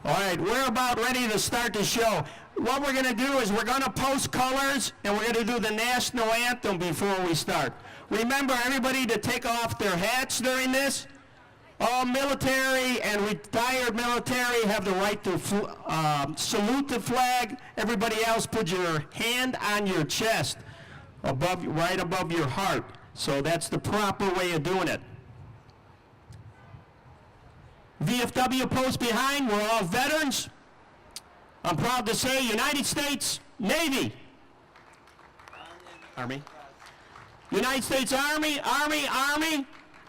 All right, we're about ready to start the show. What we're going to do is we're going to post colors, and we're going to do the national anthem before we start. Remember, everybody to take off their hats during this. All military and retired military have the right to salute the flag. Everybody else, put your hand on your chest, right above your heart. So that's the proper way of doing it. VFW post behind, we're all veterans. I'm proud to say United States Navy. Army. United States Army, Army, Army,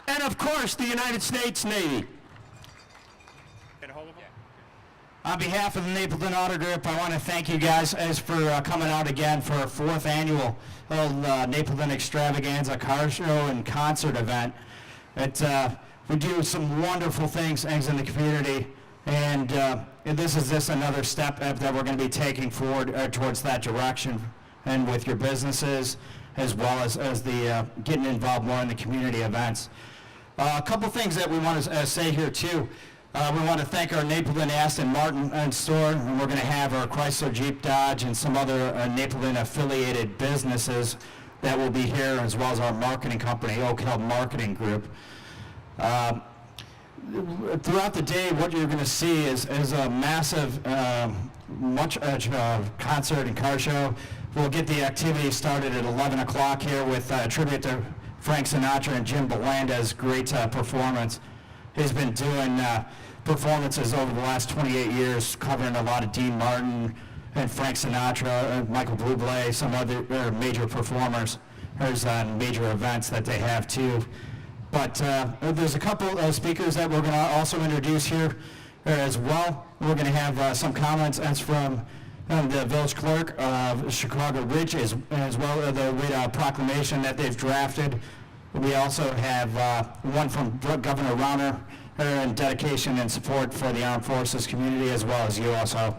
and of course the United States Navy. On behalf of the Napleton Auto Group, I want to thank you guys for coming out again for our 4th annual Napleton Extravaganza Car Show and Concert event. We do some wonderful things in the community, and this is just another step that we're going to be taking forward towards that direction, and with your businesses, as well as the getting involved more in the community events. A couple things that we want to say here too. We want to thank our Napleton Aston Martin store, and we're going to have our Chrysler Jeep Dodge and some other Napleton affiliated businesses that will be here, as well as our marketing company, Oak Hill Marketing Group. Throughout the day, what you're going to see is a massive concert and car show. We'll get the activity started at 11 o'clock here with a tribute to Frank Sinatra and Jim Belanda's great performance. He's been doing performances over the last 28 years, covering a lot of Dean Martin and Frank Sinatra, Michael Bublé, some other major performers. There's major events that they have too. But there's a couple of speakers that we're going to also introduce here as well. We're going to have some comments from the village clerk of Chicago Ridge, as well as the proclamation that they've drafted. We also have one from Governor Rauner in dedication and support for the armed forces community, as well as USO.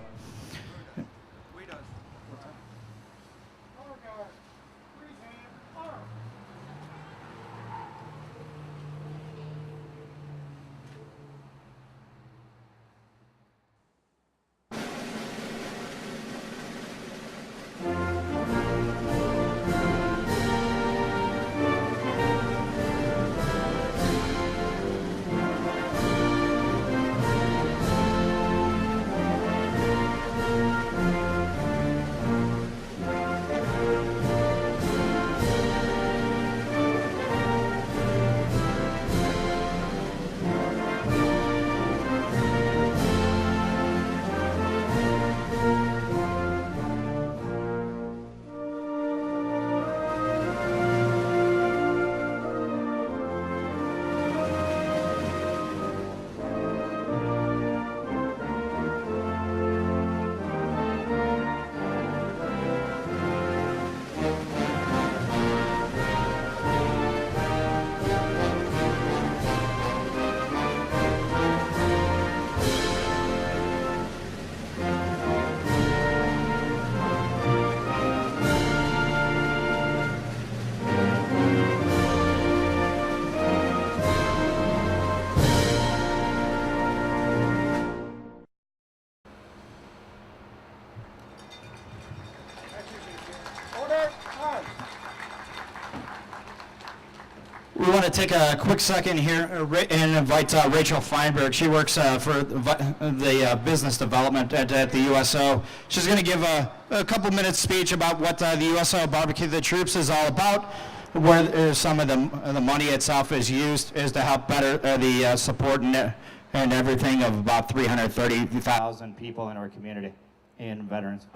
We want to take a quick second here and invite Rachel Feinberg. She works for the business development at the USO. She's going to give a couple minutes speech about what the USO Barbecue the Troops is all about, where some of the money itself is used is to help better the support and everything of about 330,000 people in our community and veterans.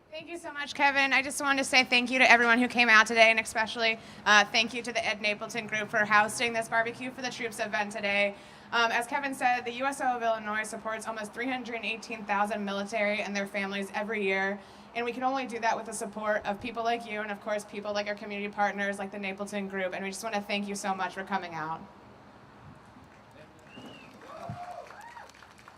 Thank you so much, Kevin. I just wanted to say thank you to everyone who came out today, and especially thank you to the Ed Napleton Group for hosting this Barbecue for the Troops event today. As Kevin said, the USO of Illinois supports almost 318,000 military and their families every year, and we can only do that with the support of people like you and, of course, people like our community partners like the Napleton Group, and we just want to thank you so much for coming out.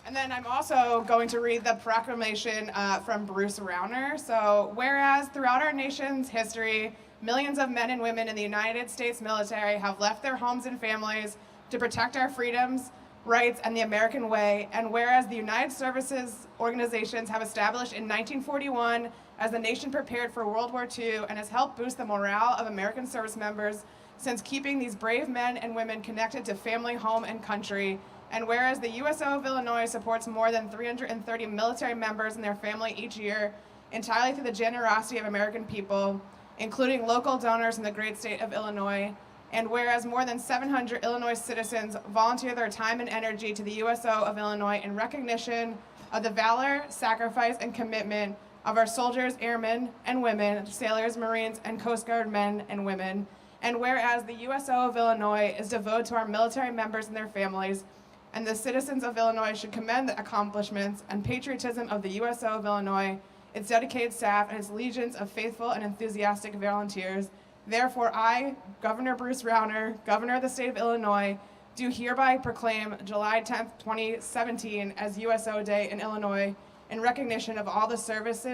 And then I'm also going to read the proclamation from Bruce Rauner. So, whereas throughout our nation's history, millions of men and women in the United States military have left their homes and families to protect our freedoms, rights, and the American way, and whereas the United Services Organizations have established in 1941 as the nation prepared for World War II and has helped boost the morale of American service members since keeping these brave men and women connected to family, home, and country, and whereas the USO of Illinois supports more than 330 military members and their family each year, entirely through the generosity of American people, including local donors in the great state of Illinois, and whereas more than 700 Illinois citizens volunteer their time and energy to the USO of Illinois in recognition of the valor, sacrifice, and commitment of our soldiers, airmen, and women, sailors, Marines, and Coast Guard men and women, and whereas the USO of Illinois is devoted to our military members and their families, and the citizens of Illinois should commend the accomplishments and patriotism of the USO of Illinois, its dedicated staff, and its legions of faithful and enthusiastic volunteers. Therefore, I, Governor Bruce Rauner, Governor of the State of Illinois, do hereby proclaim July 10th, 2017 as USO Day in Illinois in recognition of all the service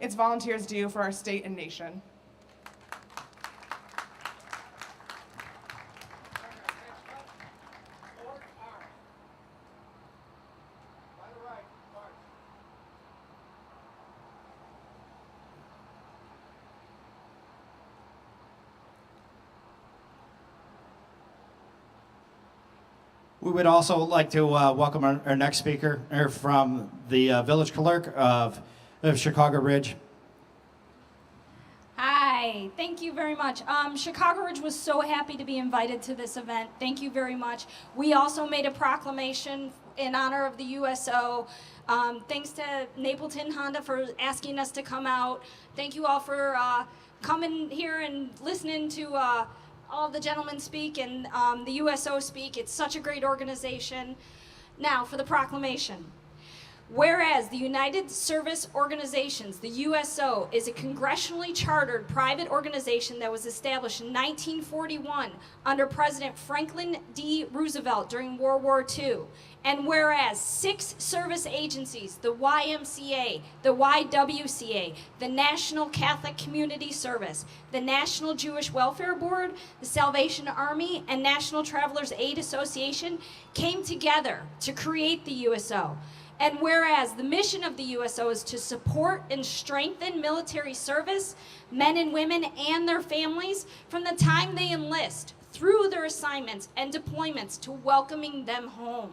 its volunteers do for our state and nation. We would also like to welcome our next speaker from the Village Clerk of Chicago Ridge. Hi, thank you very much. Chicago Ridge was so happy to be invited to this event. Thank you very much. We also made a proclamation in honor of the USO. Thanks to Napleton Honda for asking us to come out. Thank you all for coming here and listening to all the gentlemen speak and the USO speak. It's such a great organization. Now for the proclamation. Whereas the United Service Organizations, the USO, is a congressionally chartered private organization that was established in 1941 under President Franklin D. Roosevelt during World War II. And whereas 6 service agencies, the YMCA, the YWCA, the National Catholic Community Service, the National Jewish Welfare Board, the Salvation Army, and National Travelers Aid Association came together to create the USO. And whereas the mission of the USO is to support and strengthen military service, men and women and their families from the time they enlist through their assignments and deployments to welcoming them home.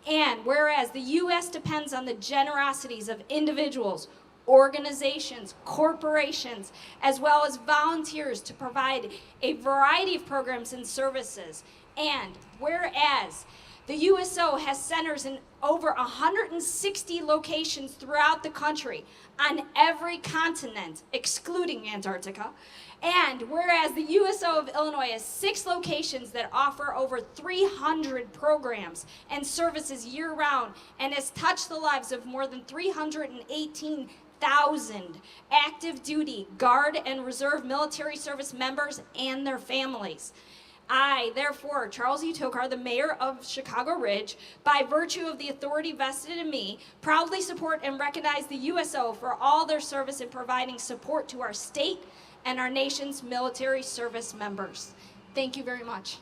And whereas the U.S. depends on the generosities of individuals, organizations, corporations, as well as volunteers to provide a variety of programs and services. And whereas the USO has centers in over 160 locations throughout the country on every continent, excluding Antarctica. And whereas the USO of Illinois has 6 locations that offer over 300 programs and services year-round and has touched the lives of more than 318,000 active duty, Guard, and Reserve military service members and their families. I, therefore, Charles E. Tokar, the mayor of Chicago Ridge, by virtue of the authority vested in me, proudly support and recognize the USO for all their service in providing support to our state and our nation's military service members. Thank you very much.